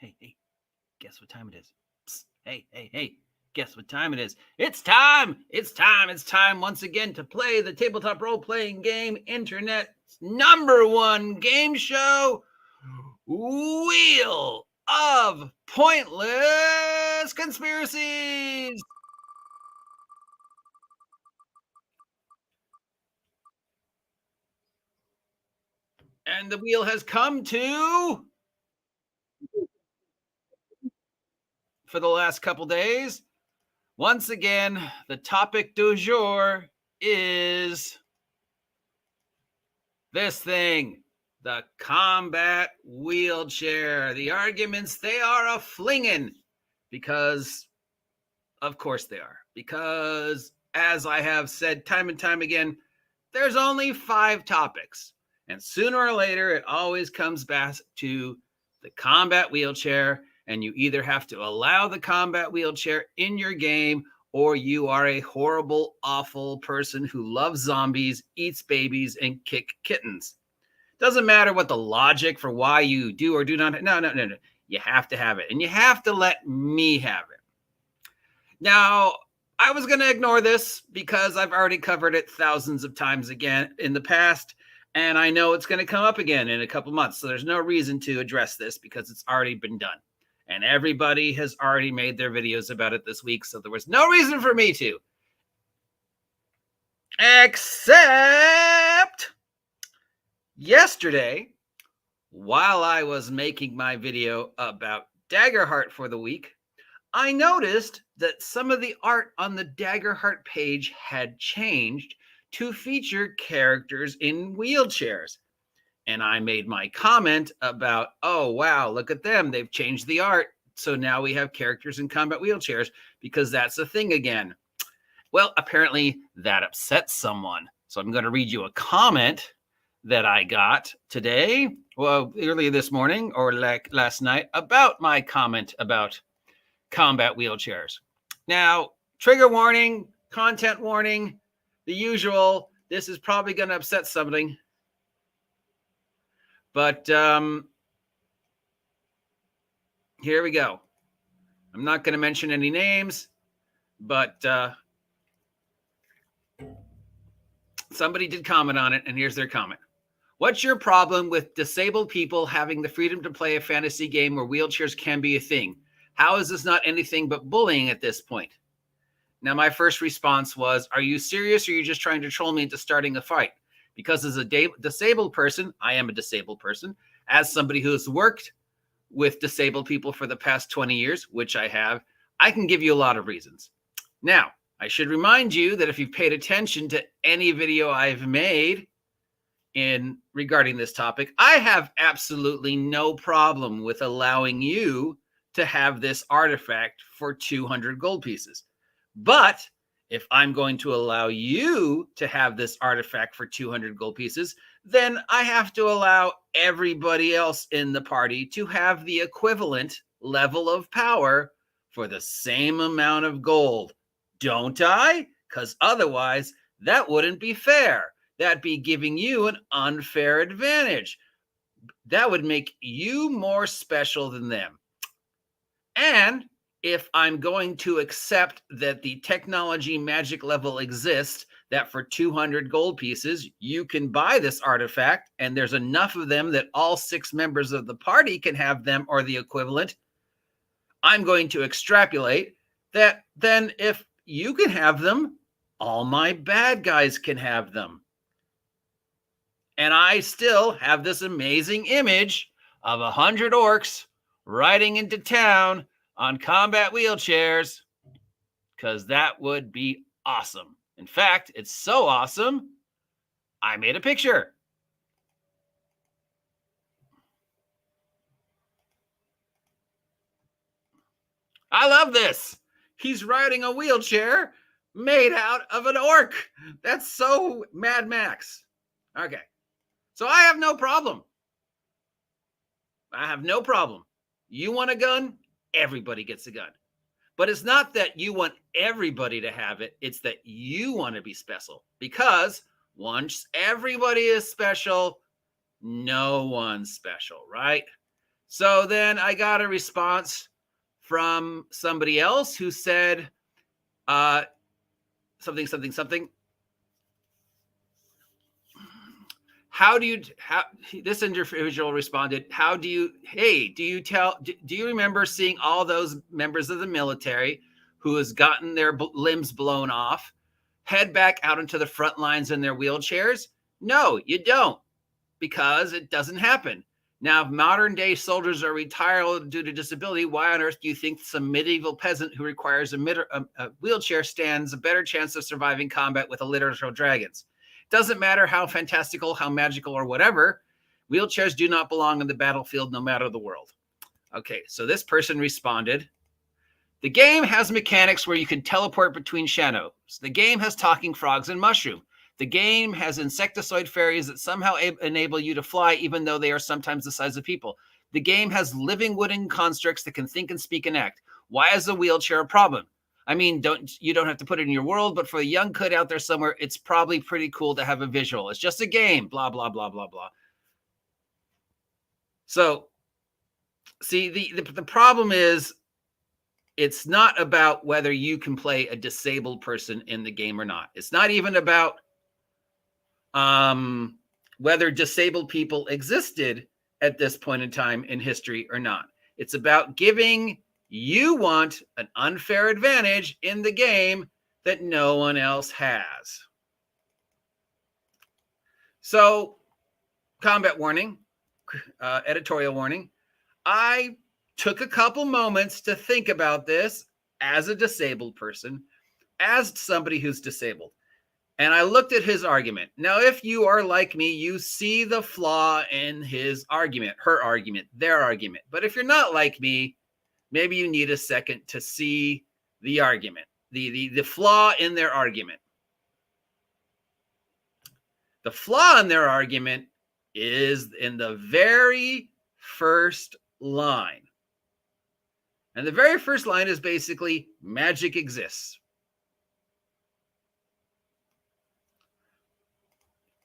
Hey, guess what time it is? Psst, hey, guess what time it is? It's time once again to play the tabletop role-playing game internet's #1 game show, Wheel of Pointless Conspiracies. And the wheel has come to, for the last couple days, once again, the topic du jour is this thing, the combat wheelchair. The arguments, they are a-flingin', because, of course they are. Because, as I have said time and time again, there's only 5 topics. And sooner or later, it always comes back to the combat wheelchair, and you either have to allow the combat wheelchair in your game, or you are a horrible, awful person who loves zombies, eats babies, and kick kittens. Doesn't matter what the logic for why you do or do not. No. You have to have it, and you have to let me have it. Now, I was going to ignore this because I've already covered it thousands of times again in the past, and I know it's going to come up again in a couple months, so there's no reason to address this because it's already been done. And everybody has already made their videos about it this week, so there was no reason for me to. Except yesterday, while I was making my video about Daggerheart for the week, I noticed that some of the art on the Daggerheart page had changed to feature characters in wheelchairs. And I made my comment about, oh, wow, look at them. They've changed the art. So now we have characters in combat wheelchairs because that's a thing again. Well, apparently that upset someone. So I'm going to read you a comment that I got today, well, earlier this morning or like last night, about my comment about combat wheelchairs. Now, trigger warning, content warning, the usual. This is probably going to upset somebody. But here we go. I'm not going to mention any names, but somebody did comment on it, and here's their comment. What's your problem with disabled people having the freedom to play a fantasy game where wheelchairs can be a thing? How is this not anything but bullying at this point? Now, my first response was, are you serious, or are you just trying to troll me into starting a fight? Because as a disabled person, I am a disabled person, as somebody who has worked with disabled people for the past 20 years, which I have, I can give you a lot of reasons. Now, I should remind you that if you've paid attention to any video I've made regarding this topic, I have absolutely no problem with allowing you to have this artifact for 200 gold pieces. But if I'm going to allow you to have this artifact for 200 gold pieces, then I have to allow everybody else in the party to have the equivalent level of power for the same amount of gold. Don't I? Because otherwise, that wouldn't be fair. That'd be giving you an unfair advantage. That would make you more special than them. And if I'm going to accept that the technology magic level exists, that for 200 gold pieces, you can buy this artifact, and there's enough of them that all 6 members of the party can have them or the equivalent, I'm going to extrapolate that then if you can have them, all my bad guys can have them. And I still have this amazing image of 100 orcs riding into town on combat wheelchairs, because that would be awesome. In fact, it's so awesome, I made a picture. I love this. He's riding a wheelchair made out of an orc. That's so Mad Max. Okay. So I have no problem. You want a gun? Everybody gets a gun. But it's not that you want everybody to have it. It's that you want to be special. Because once everybody is special, no one's special, right? So then I got a response from somebody else who said something. This individual responded, do you remember seeing all those members of the military who has gotten their limbs blown off head back out into the front lines in their wheelchairs? No, you don't, because it doesn't happen. Now, if modern day soldiers are retired due to disability, why on earth do you think some medieval peasant who requires a wheelchair stands a better chance of surviving combat with a litter of dragons? Doesn't matter how fantastical, how magical, or whatever. Wheelchairs do not belong on the battlefield, no matter the world. Okay, so this person responded, the game has mechanics where you can teleport between shadows. The game has talking frogs and mushroom. The game has insectoid fairies that somehow enable you to fly, even though they are sometimes the size of people. The game has living wooden constructs that can think and speak and act. Why is a wheelchair a problem? I mean, you don't have to put it in your world, but for a young kid out there somewhere, it's probably pretty cool to have a visual. It's just a game, blah, blah, blah, blah, blah. So, see, the problem is it's not about whether you can play a disabled person in the game or not. It's not even about whether disabled people existed at this point in time in history or not. It's about giving you want an unfair advantage in the game that no one else has. So, combat warning, editorial warning. I took a couple moments to think about this as a disabled person, as somebody who's disabled. And I looked at his argument. Now, if you are like me, you see the flaw in his argument, her argument, their argument. But if you're not like me, maybe you need a second to see the argument, the flaw in their argument. The flaw in their argument is in the very first line. And the very first line is basically, magic exists.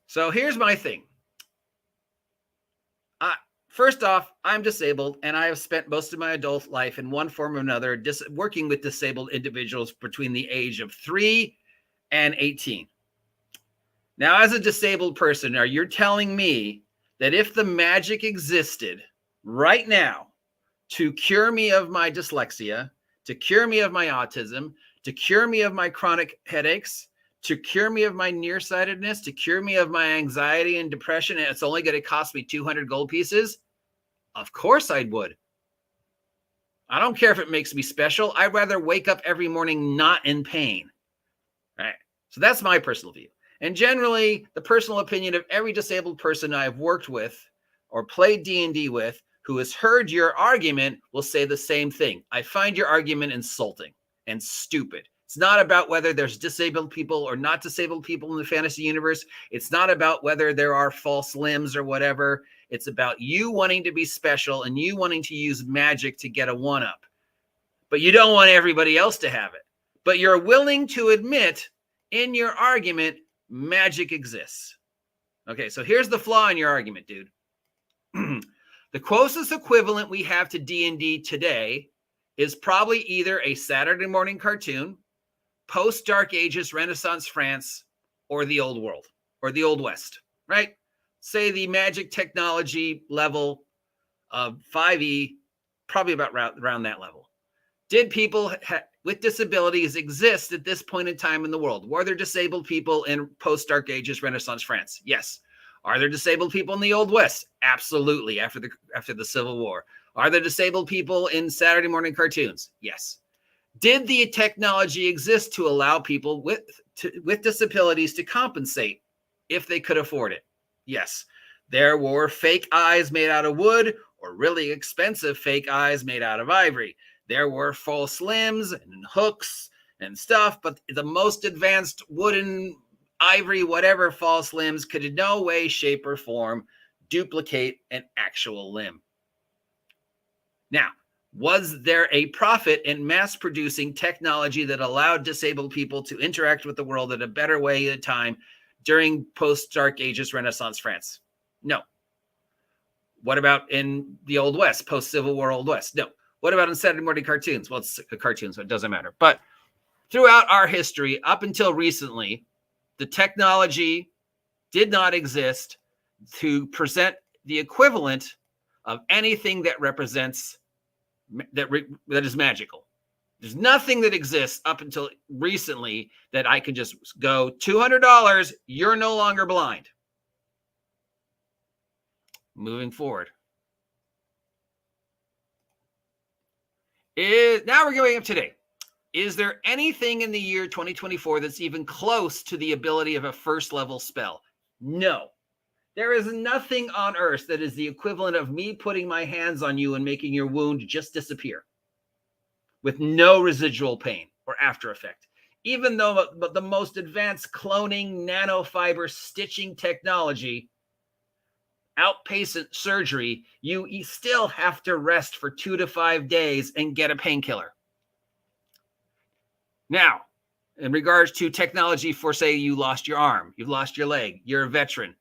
So here's my thing. First off, I'm disabled, and I have spent most of my adult life in one form or another working with disabled individuals between the age of 3 and 18. Now, as a disabled person, you're telling me that if the magic existed right now to cure me of my dyslexia, to cure me of my autism, to cure me of my chronic headaches, to cure me of my nearsightedness, to cure me of my anxiety and depression, and it's only going to cost me 200 gold pieces? Of course I would. I don't care if it makes me special. I'd rather wake up every morning not in pain. All right. So that's my personal view. And generally, the personal opinion of every disabled person I've worked with or played D&D with who has heard your argument will say the same thing. I find your argument insulting and stupid. It's not about whether there's disabled people or not disabled people in the fantasy universe. It's not about whether there are false limbs or whatever. It's about you wanting to be special and you wanting to use magic to get a one-up. But you don't want everybody else to have it. But you're willing to admit in your argument, magic exists. Okay, so here's the flaw in your argument, dude. The closest equivalent we have to D&D today is probably either a Saturday morning cartoon, post-Dark Ages, Renaissance France, or the Old World, or the Old West, right? Say the magic technology level of 5e, probably about around that level. Did people with disabilities exist at this point in time in the world? Were there disabled people in post-Dark Ages, Renaissance France? Yes. Are there disabled people in the Old West? Absolutely, after the Civil War. Are there disabled people in Saturday morning cartoons? Yes. Did the technology exist to allow people with disabilities to compensate if they could afford it? Yes. There were fake eyes made out of wood or really expensive fake eyes made out of ivory. There were false limbs and hooks and stuff, but the most advanced wooden, ivory, whatever false limbs could in no way, shape, or form duplicate an actual limb. Now, was there a profit in mass producing technology that allowed disabled people to interact with the world in a better way at a time during post-Dark Ages Renaissance France? No. What about in the Old West, post-Civil War Old West? No. What about in Saturday morning cartoons? Well, it's a cartoon, so it doesn't matter. But throughout our history, up until recently, the technology did not exist to present the equivalent of anything that represents that is magical. There's nothing that exists up until recently that I can just go $200, you're no longer blind. Moving forward. Now we're going up today. Is there anything in the year 2024 that's even close to the ability of a first level spell? No. There is nothing on earth that is the equivalent of me putting my hands on you and making your wound just disappear with no residual pain or after effect. Even though the most advanced cloning, nanofiber stitching technology, outpatient surgery, you still have to rest for 2 to 5 days and get a painkiller. Now, in regards to technology for, say, you lost your arm, you've lost your leg, you're a veteran,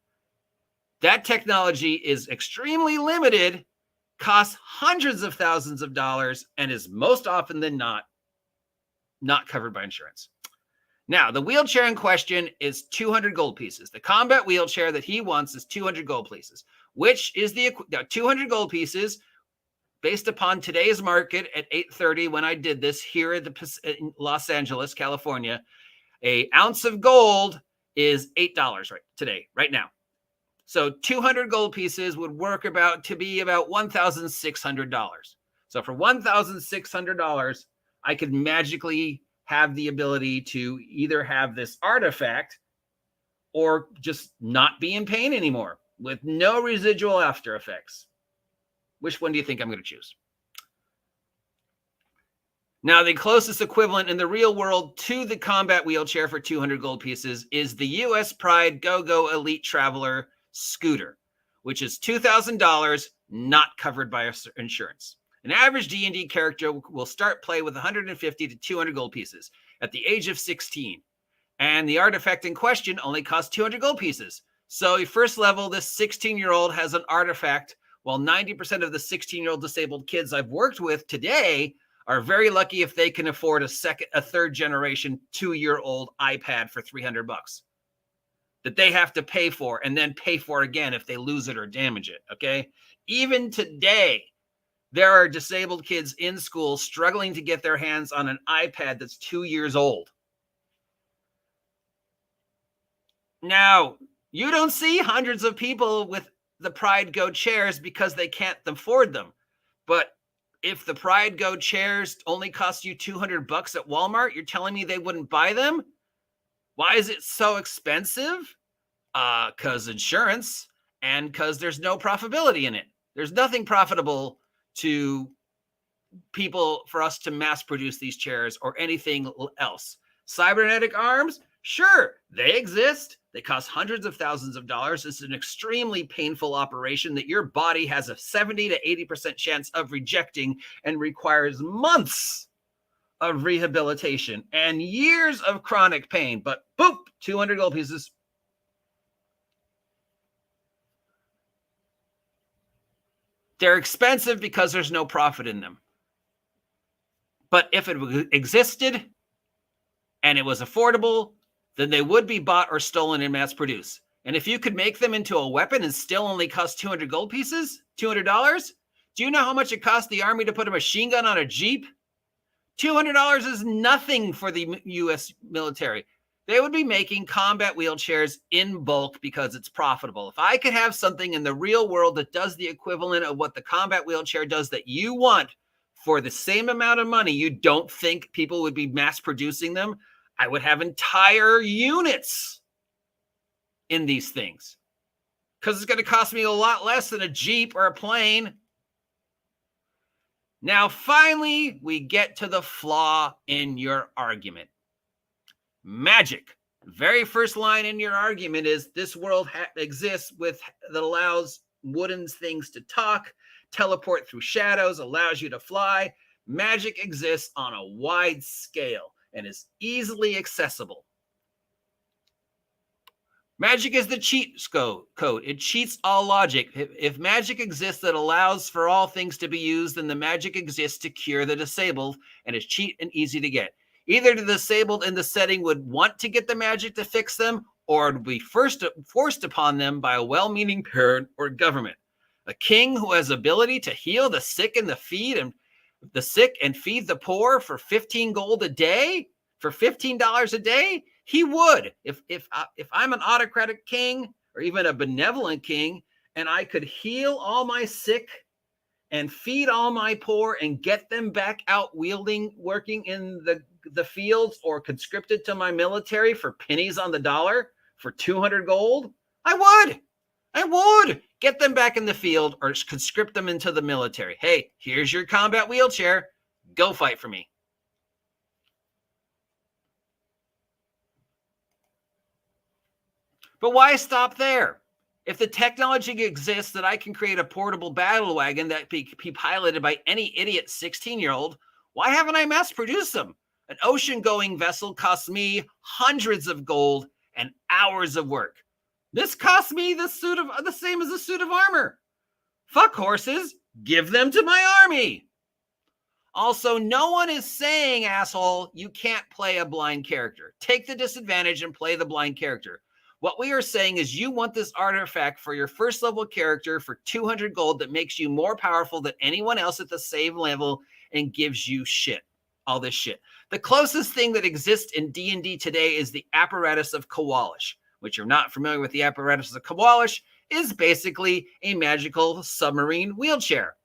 that technology is extremely limited, costs hundreds of thousands of dollars, and is most often than not covered by insurance. Now, the wheelchair in question is 200 gold pieces. The combat wheelchair that he wants is 200 gold pieces, which is the 200 gold pieces based upon today's market at 8:30 when I did this here in Los Angeles, California. An ounce of gold is $8 right now. So 200 gold pieces would work about $1,600. So for $1,600, I could magically have the ability to either have this artifact or just not be in pain anymore with no residual after effects. Which one do you think I'm going to choose? Now, the closest equivalent in the real world to the combat wheelchair for 200 gold pieces is the US Pride Go-Go Elite Traveler scooter, which is $2,000, not covered by insurance. An average D&D character will start play with 150 to 200 gold pieces at the age of 16. And the artifact in question only costs 200 gold pieces. So first level, this 16-year-old has an artifact, while 90% of the 16-year-old disabled kids I've worked with today are very lucky if they can afford a third generation 2-year-old iPad for $300 that they have to pay for and then pay for again if they lose it or damage it. Okay. Even today, there are disabled kids in school struggling to get their hands on an iPad that's 2 years old. Now, you don't see hundreds of people with the Pride Go chairs because they can't afford them. But if the Pride Go chairs only cost you $200 at Walmart, you're telling me they wouldn't buy them? Why is it so expensive? Because insurance and because there's no profitability in it. There's nothing profitable to people for us to mass produce these chairs or anything else. Cybernetic arms, sure, they exist. They cost hundreds of thousands of dollars. It's an extremely painful operation that your body has a 70 to 80% chance of rejecting and requires months of rehabilitation and years of chronic pain. But boop, 200 gold pieces. They're expensive because there's no profit in them. But if it existed and it was affordable, then they would be bought or stolen and mass produced. And if you could make them into a weapon and still only cost 200 gold pieces, $200, do you know how much it cost the army to put a machine gun on a Jeep? $200 is nothing for the U.S. military. They would be making combat wheelchairs in bulk because it's profitable. If I could have something in the real world that does the equivalent of what the combat wheelchair does that you want for the same amount of money, you don't think people would be mass producing them? I would have entire units in these things because it's going to cost me a lot less than a Jeep or a plane. Now, finally, we get to the flaw in your argument. Magic. The very first line in your argument is this world exists that allows wooden things to talk, teleport through shadows, allows you to fly. Magic exists on a wide scale and is easily accessible. Magic is the cheat code. It cheats all logic. If magic exists that allows for all things to be used, then the magic exists to cure the disabled, and is cheap and easy to get. Either the disabled in the setting would want to get the magic to fix them, or it would be forced upon them by a well-meaning parent or government. A king who has ability to heal the sick and feed the poor for 15 gold a day, for $15 a day, he would. If I'm an autocratic king or even a benevolent king, and I could heal all my sick and feed all my poor and get them back out working in the fields or conscripted to my military for pennies on the dollar for 200 gold, I would get them back in the field or conscript them into the military. Hey, here's your combat wheelchair. Go fight for me. But why stop there? If the technology exists that I can create a portable battle wagon that be piloted by any idiot 16-year-old, why haven't I mass produced them? An ocean-going vessel costs me hundreds of gold and hours of work. This costs me the same as a suit of armor. Fuck horses. Give them to my army. Also, no one is saying, asshole, you can't play a blind character. Take the disadvantage and play the blind character. What we are saying is you want this artifact for your first level character for 200 gold that makes you more powerful than anyone else at the same level and gives you shit. All this shit. The closest thing that exists in D&D today is the apparatus of Kawalish, which you're not familiar with. The apparatus of Kawalish is basically a magical submarine wheelchair.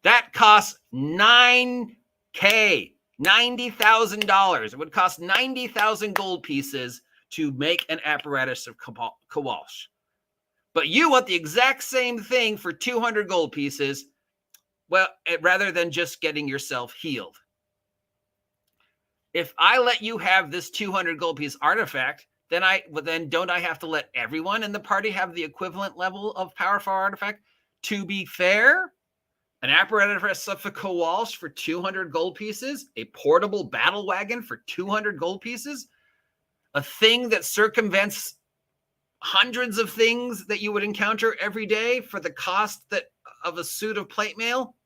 That costs $9,000. $90,000. It would cost 90,000 gold pieces to make an apparatus of Kawalish. But you want the exact same thing for 200 gold pieces, well, rather than just getting yourself healed. If I let you have this 200 gold piece artifact, then don't I have to let everyone in the party have the equivalent level of powerful artifact? To be fair, an apparatus of Kawalish for 200 gold pieces, a portable battle wagon for 200 gold pieces, a thing that circumvents hundreds of things that you would encounter every day for the cost of a suit of plate mail.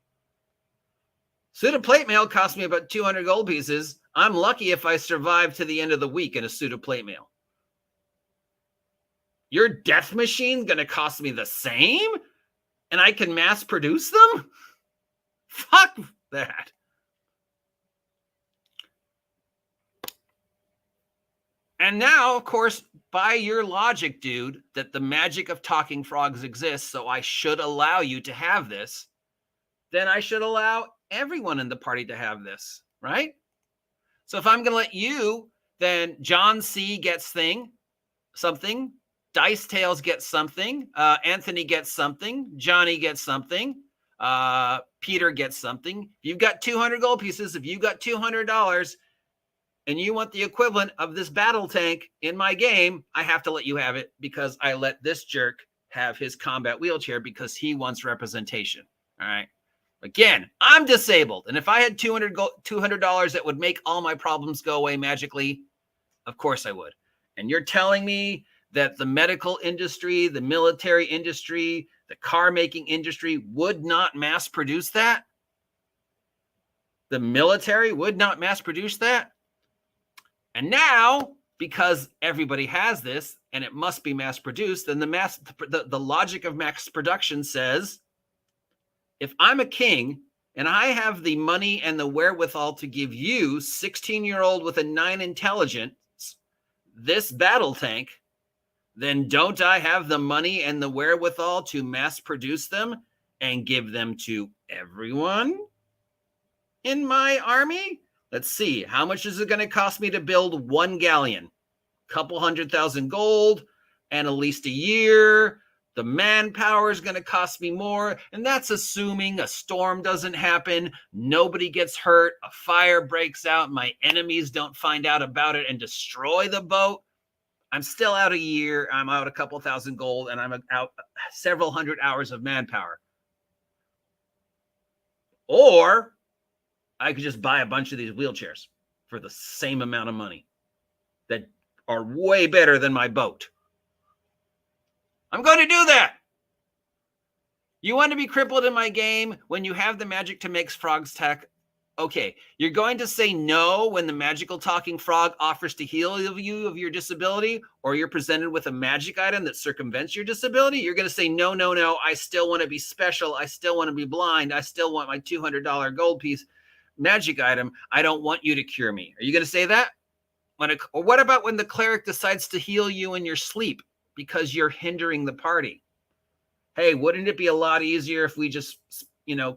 Suit of plate mail cost me about 200 gold pieces. I'm lucky if I survive to the end of the week in a suit of plate mail. Your death machine's going to cost me the same? And I can mass produce them? Fuck that. And now, of course, by your logic, dude, that the magic of talking frogs exists, so I should allow you to have this, then I should allow everyone in the party to have this, right? So if I'm going to let you, then John C. gets something, Dice Tales gets something, Anthony gets something, Johnny gets something, Peter gets something. If you've got 200 gold pieces, if you've got $200 and you want the equivalent of this battle tank in my game, I have to let you have it because I let this jerk have his combat wheelchair because he wants representation. All right. Again, I'm disabled. And if I had $200 that would make all my problems go away magically, of course I would. And you're telling me that the medical industry, the military industry, the car making industry would not mass produce that? The military would not mass produce that? And now, because everybody has this and it must be mass produced, then the logic of mass production says, if I'm a king and I have the money and the wherewithal to give you, 16-year-old with a 9 intelligence, this battle tank, then don't I have the money and the wherewithal to mass produce them and give them to everyone in my army? Let's see. How much is it going to cost me to build one galleon? A couple 100,000 gold and at least a year. The manpower is going to cost me more. And that's assuming a storm doesn't happen. Nobody gets hurt. A fire breaks out. My enemies don't find out about it and destroy the boat. I'm still out a year. I'm out a couple thousand gold and I'm out several hundred hours of manpower. Or I could just buy a bunch of these wheelchairs for the same amount of money that are way better than my boat. I'm going to do that. You want to be crippled in my game when you have the magic to make frogs talk? Okay, you're going to say no when the magical talking frog offers to heal you of your disability, or you're presented with a magic item that circumvents your disability. You're going to say, no, no, no, I still want to be special. I still want to be blind. I still want my $200 gold piece magic item. I don't want you to cure me. Are you going to say that? Or what about when the cleric decides to heal you in your sleep because you're hindering the party? Hey, wouldn't it be a lot easier if we just,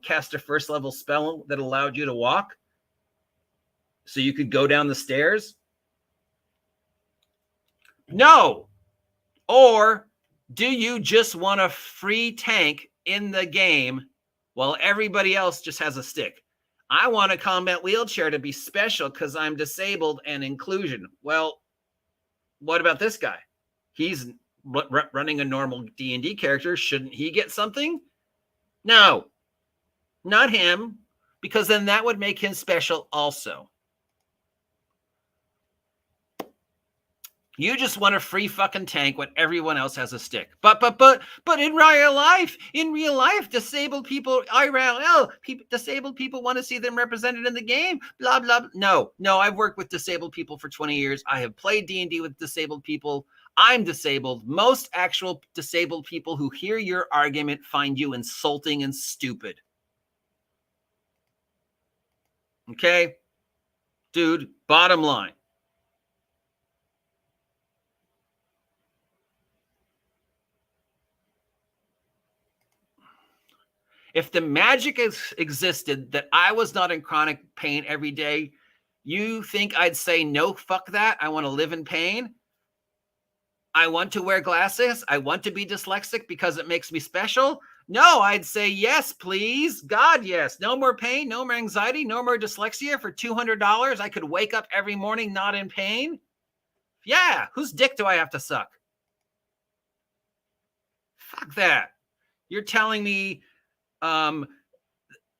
cast a first level spell that allowed you to walk so you could go down the stairs? No. Or do you just want a free tank in the game while everybody else just has a stick? I want a combat wheelchair to be special because I'm disabled and inclusion. Well, what about this guy? He's running a normal D&D character. Shouldn't he get something? No, not him, because then that would make him special also. You just want a free fucking tank when everyone else has a stick. But in real life, disabled people, disabled people want to see them represented in the game. Blah, blah. No, I've worked with disabled people for 20 years. I have played D&D with disabled people. I'm disabled. Most actual disabled people who hear your argument find you insulting and stupid. Okay? Dude, bottom line. If the magic existed that I was not in chronic pain every day, you think I'd say, no, fuck that. I want to live in pain. I want to wear glasses. I want to be dyslexic because it makes me special. No, I'd say, yes, please. God, yes. No more pain, no more anxiety, no more dyslexia for $200. I could wake up every morning not in pain. Yeah, whose dick do I have to suck? Fuck that. You're telling me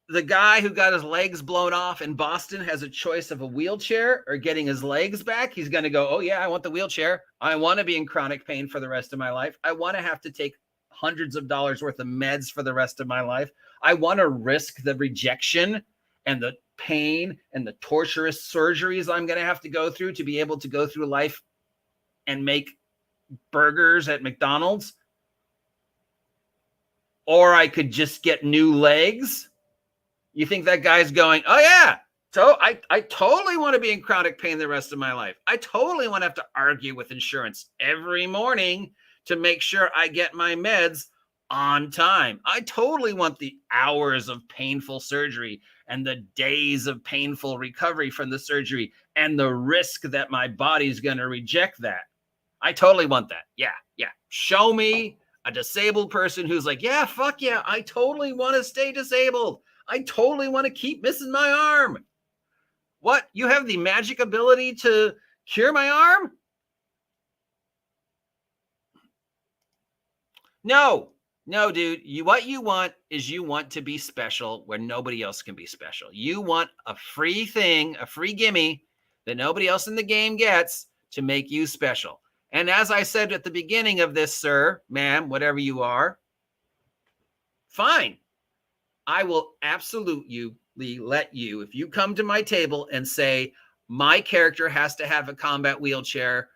the guy who got his legs blown off in Boston has a choice of a wheelchair or getting his legs back. He's going to go, oh, yeah, I want the wheelchair. I want to be in chronic pain for the rest of my life. I want to have to take hundreds of dollars worth of meds for the rest of my life. I want to risk the rejection and the pain and the torturous surgeries I'm going to have to go through to be able to go through life and make burgers at McDonald's. Or I could just get new legs. You think that guy's going, oh, yeah, so I totally want to be in chronic pain the rest of my life. I totally want to have to argue with insurance every morning to make sure I get my meds on time. I totally want the hours of painful surgery and the days of painful recovery from the surgery and the risk that my body's going to reject that. I totally want that. Yeah. Show me a disabled person who's like, yeah, fuck yeah, I totally want to stay disabled. I totally want to keep missing my arm. What? You have the magic ability to cure my arm? No, dude. What you want is you want to be special where nobody else can be special. You want a free thing, a free gimme that nobody else in the game gets to make you special. And as I said at the beginning of this, sir, ma'am, whatever you are, fine. I will absolutely let you, if you come to my table and say, my character has to have a combat wheelchair,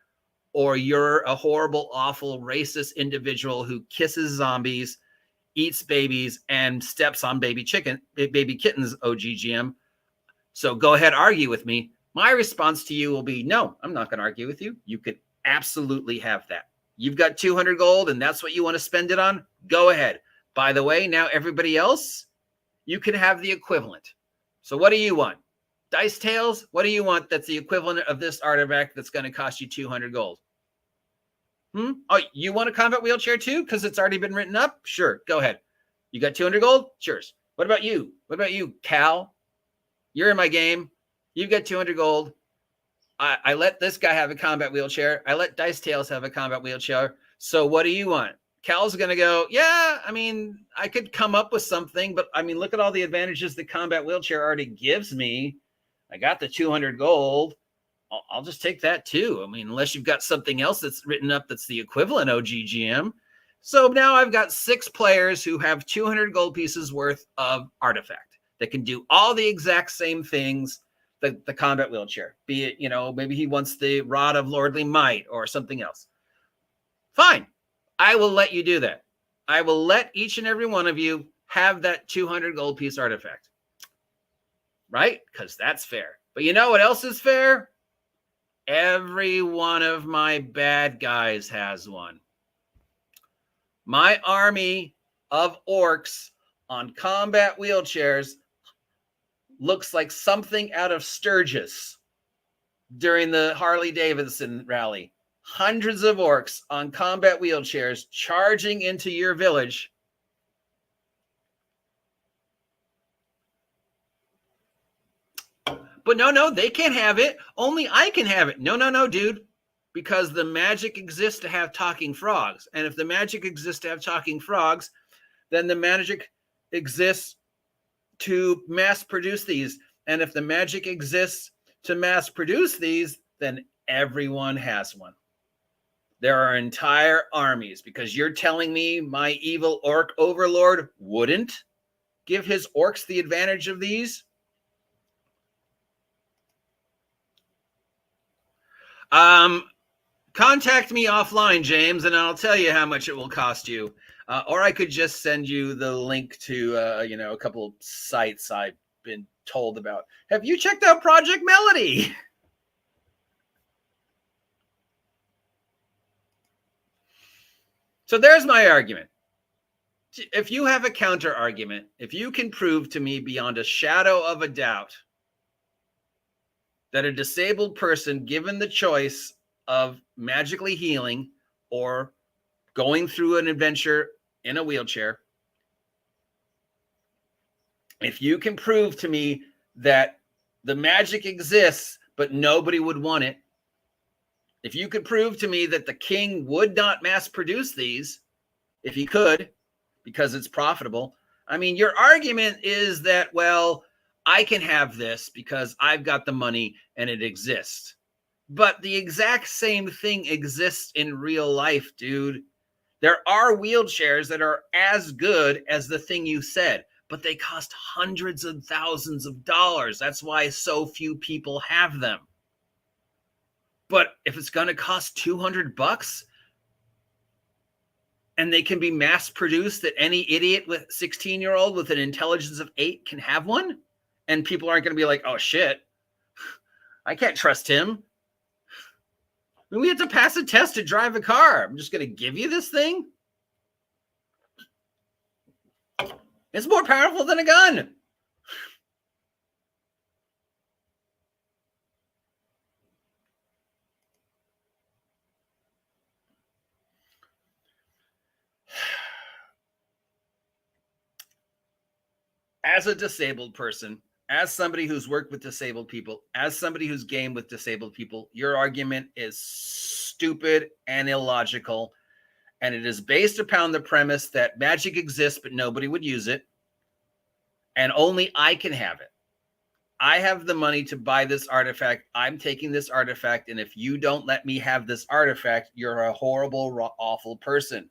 or you're a horrible, awful, racist individual who kisses zombies, eats babies, and steps on baby kittens, OGGM. So go ahead, argue with me. My response to you will be, no, I'm not going to argue with you. You could absolutely have that. You've got 200 gold and that's what you want to spend it on? Go ahead. By the way, now everybody else, you can have the equivalent. So what do you want? Dice Tales? What do you want that's the equivalent of this artifact that's going to cost you 200 gold? Oh, you want a combat wheelchair too? Because it's already been written up? Sure, go ahead. You got 200 gold? Sure. What about you? What about you, Cal? You're in my game. You've got 200 gold. I let this guy have a combat wheelchair. I let Dice Tales have a combat wheelchair. So what do you want? Cal's going to go, yeah, I mean, I could come up with something, but I mean, look at all the advantages the combat wheelchair already gives me. I got the 200 gold. I'll just take that too. I mean, unless you've got something else that's written up that's the equivalent OGGM. So now I've got 6 players who have 200 gold pieces worth of artifact that can do all the exact same things. The combat wheelchair, be it, maybe he wants the Rod of Lordly Might or something else. Fine. I will let you do that. I will let each and every one of you have that 200 gold piece artifact. Right? Because that's fair. But you know what else is fair? Every one of my bad guys has one. My army of orcs on combat wheelchairs looks like something out of Sturgis during the Harley-Davidson rally. Hundreds of orcs on combat wheelchairs charging into your village. But no, they can't have it. Only I can have it. No, dude. Because the magic exists to have talking frogs. And if the magic exists to have talking frogs, then the magic exists to mass produce these. And if the magic exists to mass produce these, then everyone has one. There are entire armies, because you're telling me my evil orc overlord wouldn't give his orcs the advantage of these? Contact me offline, James, and I'll tell you how much it will cost you. Or I could just send you the link to, a couple of sites I've been told about. Have you checked out Project Melody? So there's my argument. If you have a counter argument, if you can prove to me beyond a shadow of a doubt that a disabled person, given the choice of magically healing or going through an adventure in a wheelchair, if you can prove to me that the magic exists, but nobody would want it, if you could prove to me that the king would not mass produce these, if he could, because it's profitable. I mean, your argument is that, well, I can have this because I've got the money and it exists. But the exact same thing exists in real life, dude. There are wheelchairs that are as good as the thing you said, but they cost hundreds of thousands of dollars. That's why so few people have them. But if it's going to cost $200 and they can be mass produced, that any idiot with 16-year-old with an intelligence of 8 can have one, and people aren't going to be like, oh shit, I can't trust him. I mean, we have to pass a test to drive a car. I'm just going to give you this thing. It's more powerful than a gun. As a disabled person, as somebody who's worked with disabled people, as somebody who's gamed with disabled people, your argument is stupid and illogical. And it is based upon the premise that magic exists, but nobody would use it. And only I can have it. I have the money to buy this artifact. I'm taking this artifact. And if you don't let me have this artifact, you're a horrible, awful person.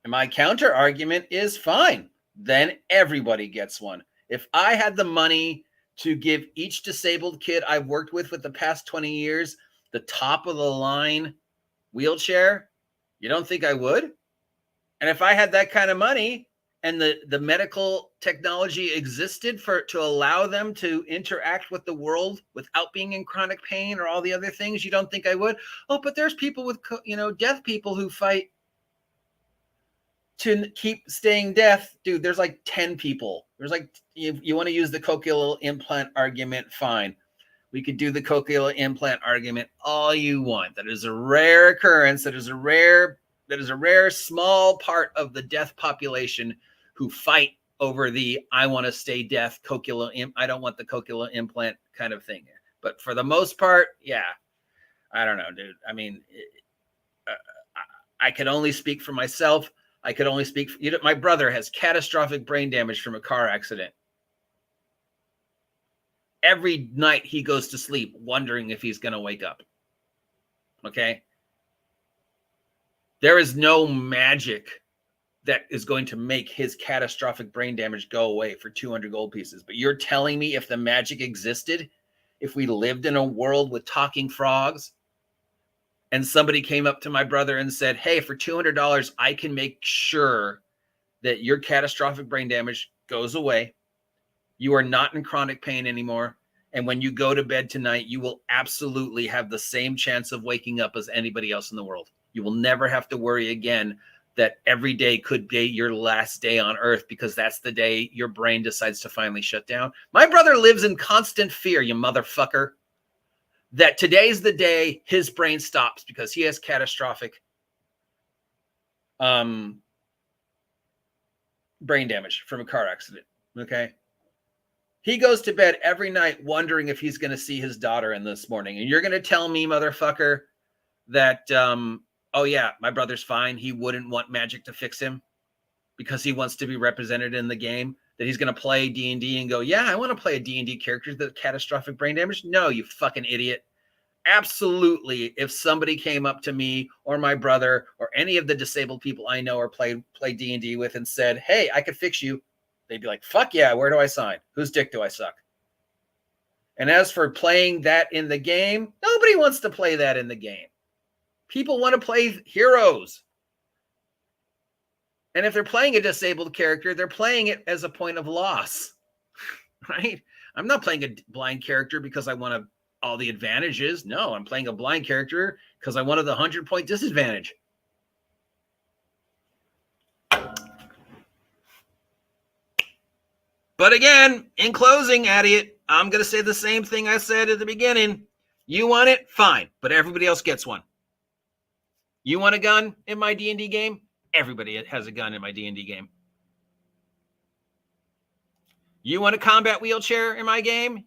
And my counter argument is fine. Then everybody gets one. If I had the money to give each disabled kid I've worked with the past 20 years the top of the line wheelchair, you don't think I would? And if I had that kind of money and the medical technology existed to allow them to interact with the world without being in chronic pain or all the other things, you don't think I would? Oh, but there's people with, deaf people who fight to keep staying deaf. Dude, there's like 10 people. There's like, you want to use the cochlear implant argument, fine. We could do the cochlear implant argument all you want. That is a rare occurrence. That is a rare small part of the deaf population who fight over the I want to stay deaf I don't want the cochlear implant kind of thing. But for the most part, yeah, I don't know, dude. I mean, I can only speak for myself. I could only speak for, my brother has catastrophic brain damage from a car accident. every night he goes to sleep wondering if he's going to wake up. Okay? There is no magic that is going to make his catastrophic brain damage go away for 200 gold pieces. But you're telling me if the magic existed, if we lived in a world with talking frogs, and somebody came up to my brother and said, hey, for $200, I can make sure that your catastrophic brain damage goes away. You are not in chronic pain anymore. And when you go to bed tonight, you will absolutely have the same chance of waking up as anybody else in the world. You will never have to worry again that every day could be your last day on earth, because that's the day your brain decides to finally shut down. My brother lives in constant fear, you motherfucker, that today's the day his brain stops because he has catastrophic brain damage from a car accident. Okay. He goes to bed every night wondering if he's going to see his daughter in this morning. And you're going to tell me, motherfucker, that, oh yeah, my brother's fine. He wouldn't want magic to fix him because he wants to be represented in the game, that he's going to play D&D and go, yeah, I want to play a D&D character with catastrophic brain damage. No, you fucking idiot. Absolutely. If somebody came up to me or my brother or any of the disabled people I know or play D&D with and said, hey, I could fix you, they'd be like, fuck yeah, where do I sign? Whose dick do I suck? And as for playing that in the game, nobody wants to play that in the game. People want to play heroes. And if they're playing a disabled character, they're playing it as a point of loss, right? I'm not playing a blind character because I want all the advantages. No, I'm playing a blind character because I wanted the 100-point disadvantage. But again, in closing, Adiot, I'm going to say the same thing I said at the beginning. You want it? Fine. But everybody else gets one. You want a gun in my D&D game? Everybody has a gun in my D&D game. You want a combat wheelchair in my game?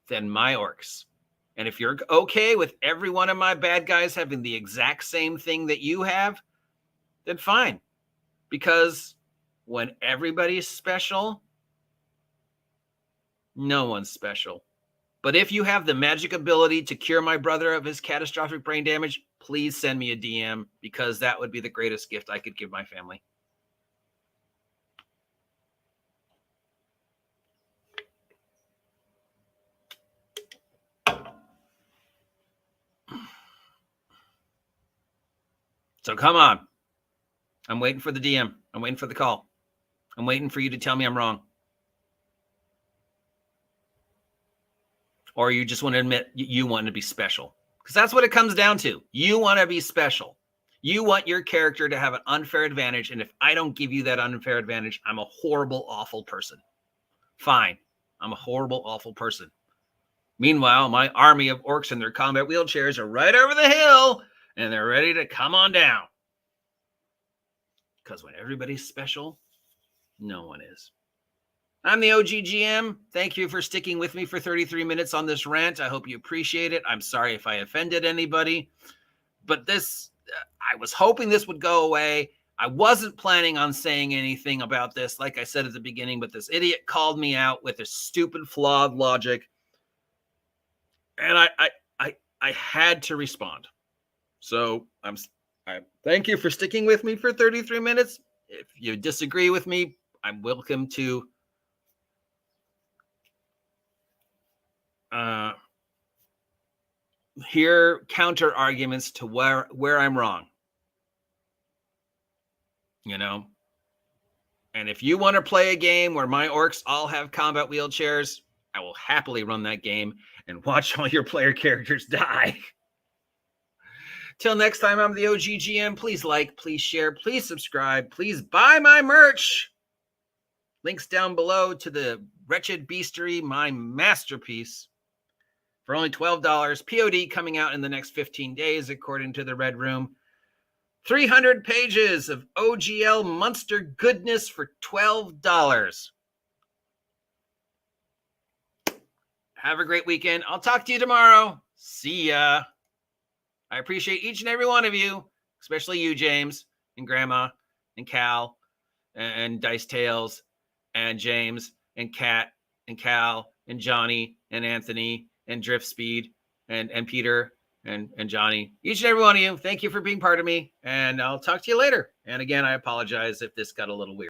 Then my orcs. And if you're okay with every one of my bad guys having the exact same thing that you have, then fine. Because when everybody's special, no one's special. But if you have the magic ability to cure my brother of his catastrophic brain damage, please send me a DM, because that would be the greatest gift I could give my family. So come on. I'm waiting for the DM. I'm waiting for the call. I'm waiting for you to tell me I'm wrong. Or you just want to admit you want to be special. Because that's what it comes down to. You want to be special. You want your character to have an unfair advantage. And if I don't give you that unfair advantage, I'm a horrible, awful person. Fine. I'm a horrible, awful person. Meanwhile, my army of orcs in their combat wheelchairs are right over the hill, and they're ready to come on down. Because when everybody's special, no one is. I'm the OGGM. Thank you for sticking with me for 33 minutes on this rant. I hope you appreciate it. I'm sorry if I offended anybody. But this, I was hoping this would go away. I wasn't planning on saying anything about this, like I said at the beginning, but this idiot called me out with his stupid, flawed logic. And I had to respond. So I thank you for sticking with me for 33 minutes. If you disagree with me, I'm welcome to hear counter arguments to where I'm wrong. You know? And if you want to play a game where my orcs all have combat wheelchairs, I will happily run that game and watch all your player characters die. Till next time, I'm the OGGM. Please like, please share, please subscribe, please buy my merch. Links down below to the Wretched Beastery, my masterpiece, for only $12. POD coming out in the next 15 days, according to the Red Room. 300 pages of OGL monster goodness for $12. Have a great weekend. I'll talk to you tomorrow. See ya. I appreciate each and every one of you, especially you, James, and Grandma, and Cal, and Dice Tales, and James, and Kat, and Cal, and Johnny, and Anthony and Drift Speed and Peter and Johnny. Each and every one of you, thank you for being part of me. And I'll talk to you later. And again, I apologize if this got a little weird.